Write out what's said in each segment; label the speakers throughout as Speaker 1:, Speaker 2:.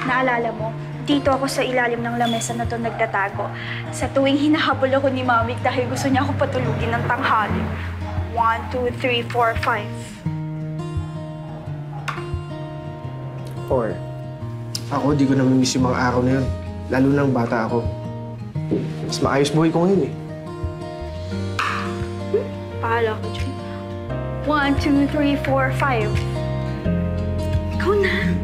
Speaker 1: Naalala mo, dito ako sa ilalim ng lamesa na to nagtatago. Sa tuwing hinahabol ako ni Mami dahil gusto niya ako patulugin ng tanghali. 1, 2, 3, 4, 5.
Speaker 2: 4. Ako, di ko namimiss yung mga araw na yun. Lalo nang bata ako. Mas maayos buhay ko ngayon eh.
Speaker 1: Pahala ko dyan. 1, 2, 3, 4, 5. Ikaw na.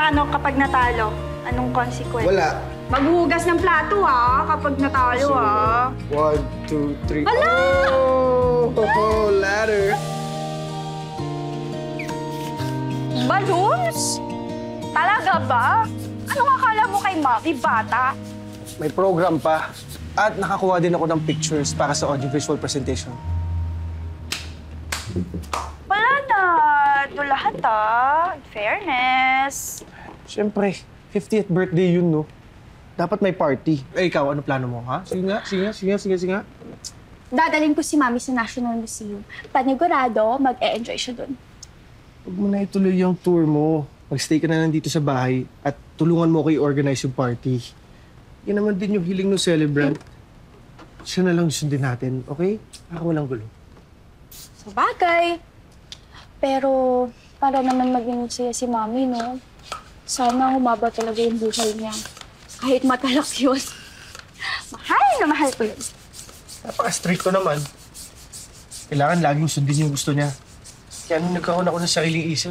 Speaker 1: Paano kapag natalo? Anong consequence?
Speaker 2: Wala.
Speaker 1: Maghuhugas ng plato, ha? Kapag natalo, ha?
Speaker 2: 1, 2, 3.
Speaker 1: Hala!
Speaker 2: Oh, ladder.
Speaker 1: Balloons? Talaga ba? Anong akala mo kay Mami, bata?
Speaker 2: May program pa. At nakakuha din ako ng pictures para sa audiovisual presentation.
Speaker 1: Wala na. Ito lahat, ha? In fairness.
Speaker 2: Siyempre, 50th birthday yun, no? Dapat may party. Eh, ikaw, ano plano mo, ha? Sige nga.
Speaker 1: Dadalhin ko si Mami sa National Museum. Panigurado, mag-e-enjoy siya dun.
Speaker 2: Huwag mo na ituloy yung tour mo. Mag-stay ka na lang dito sa bahay at tulungan mo ko i-organize yung party. Yan naman din yung hiling ng celebrant. Siya na lang sundin natin, okay? Ako walang gulo.
Speaker 1: Sa bagay. Pero, para naman maging saya si Mami, no? Sana humaba talaga yung buhay niya. Kahit matalak yun. Mahal na mahal ko yun.
Speaker 2: Napaka-strict ko naman. Kailangan laging sundin yung gusto niya. Kaya nung nagkaroon ako ng sariling isip,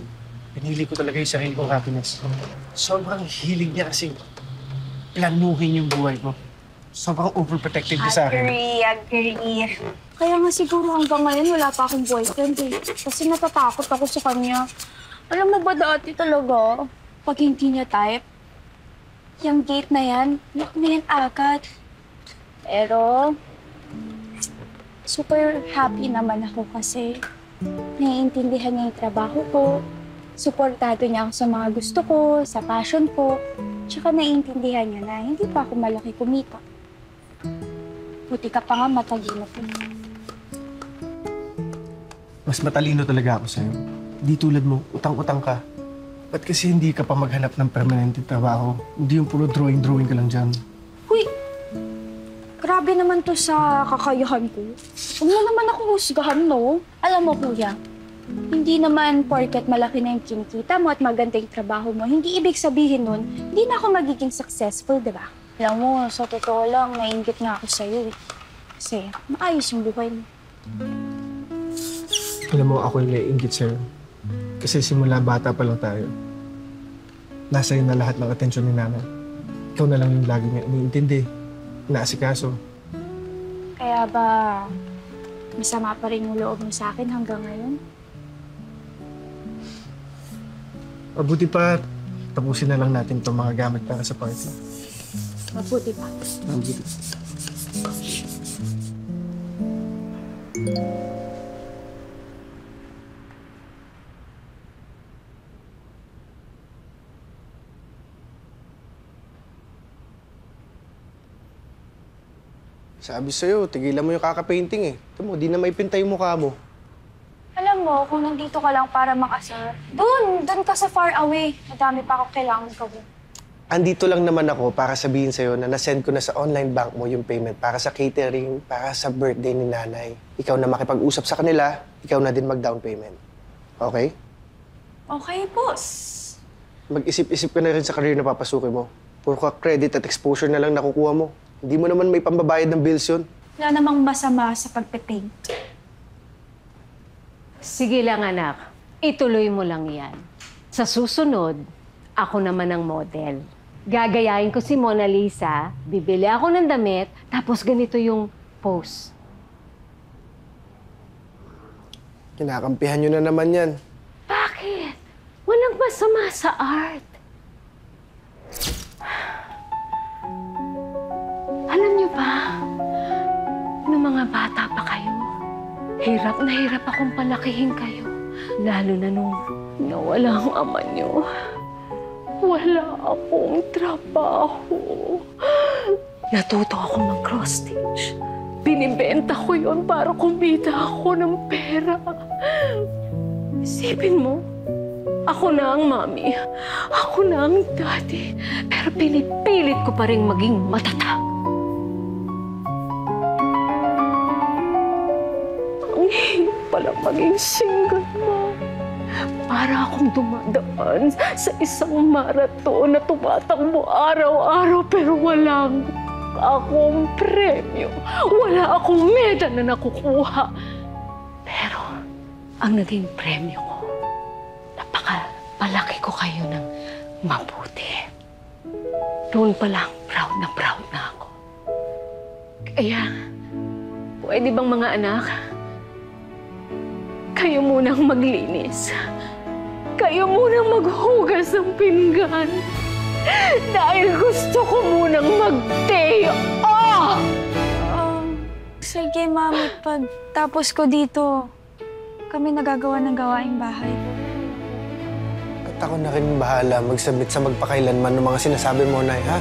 Speaker 2: pinili ko talaga yung sarili kong happiness. Sobrang hilig niya kasi planuhin yung buhay ko. Sobrang overprotective niya sa akin.
Speaker 1: Agree. Kaya nga siguro hanggang ngayon wala pa akong boyfriend eh. Kasi natatakot ako sa kanya. Alam mo ba dati talaga, pag hindi niya type, yung gate na yan, look na yan agad. Pero, super happy naman ako kasi naiintindihan niya yung trabaho ko. Suportado niya ako sa mga gusto ko, sa passion ko. Tsaka naiintindihan niya na hindi pa ako malaki kumita. Buti ka pa nga matalino ko.
Speaker 2: Mas matalino talaga ako sa'yo. Di tulad mo, utang-utang ka. Ba't kasi hindi ka pa maghanap ng permanente trabaho? Hindi yung puro drawing ka lang dyan.
Speaker 1: Huy! Grabe naman to sa kakayahan ko. Huwag mo naman ako husgahan, no? Alam mo, kuya, hindi naman porket malaki na yung kinikita mo at maganda yung trabaho mo, hindi ibig sabihin nun, hindi na ako magiging successful, di ba? Alam mo, sa totoo lang, nainggit nga ako sa'yo. Kasi maayos yung buhay mo.
Speaker 2: Alam mo, ako yung naiinggit sa'yo. Kasi simula bata pa lang tayo. Nasa iyo na lahat ng atensyon ni Nanay. Ikaw na lang yung lagi niya iniintindi, inaasikaso.
Speaker 1: Kaya ba masama pa rin yung loob mo sa akin hanggang ngayon?
Speaker 2: Mabuti pa, tapusin na lang natin itong mga gamit para sa party.
Speaker 1: Mabuti pa.
Speaker 2: Mabuti. Sabi sa'yo, tigilan mo yung kaka-painting eh. Ito mo, di na maipinta yung mukha mo.
Speaker 1: Alam mo, kung nandito ka lang para makasar, doon ka sa far away. Madami pa akong kailangan gawin.
Speaker 2: Andito lang naman ako para sabihin sa'yo na nasend ko na sa online bank mo yung payment para sa catering, para sa birthday ni Nanay. Ikaw na makipag-usap sa kanila, ikaw na din mag-down payment. Okay?
Speaker 1: Okay, boss.
Speaker 2: Mag-isip-isip ka na rin sa career na papasukin mo. Puro ka credit at exposure na lang nakukuha mo. Hindi mo naman may pambabayad ng bills yun.
Speaker 1: Wala namang masama sa pagpe-paint.
Speaker 3: Sige lang, anak. Ituloy mo lang yan. Sa susunod, ako naman ang model. Gagayahin ko si Mona Lisa, bibili ako ng damit, tapos ganito yung pose.
Speaker 2: Kinakampihan nyo na naman yan.
Speaker 3: Bakit? Walang masama sa art. Alam niyo ba, nung mga bata pa kayo, hirap na hirap akong palakihin kayo. Lalo na nung nawala ang ama niyo. Wala akong trabaho. Natuto ako mag-cross stitch. binibenta ko yon para kumita ako ng pera. Isipin mo, ako na ang mami, ako na ang daddy, pero pinipilit ko pa rin maging matatag. Ang hirap pala maging single mom. Para akong dumadaan sa isang marathon na tumatakbo araw-araw pero walang akong premyo. Wala akong medal na nakukuha. Pero ang naging premyo ko, napakapalaki ko kayo ng mabuti. Doon pa lang, proud na ako. Kaya, pwede bang mga anak, kayo munang maglinis. Kayo munang maghugas ng pinggan. Dahil gusto ko munang mag-day off!
Speaker 1: Sige, Mami. Pag tapos ko dito, kami nagagawa ng gawaing bahay.
Speaker 2: At ako na rin bahala magsabit sa magpakailanman ng mga sinasabi mo, Nay, ha?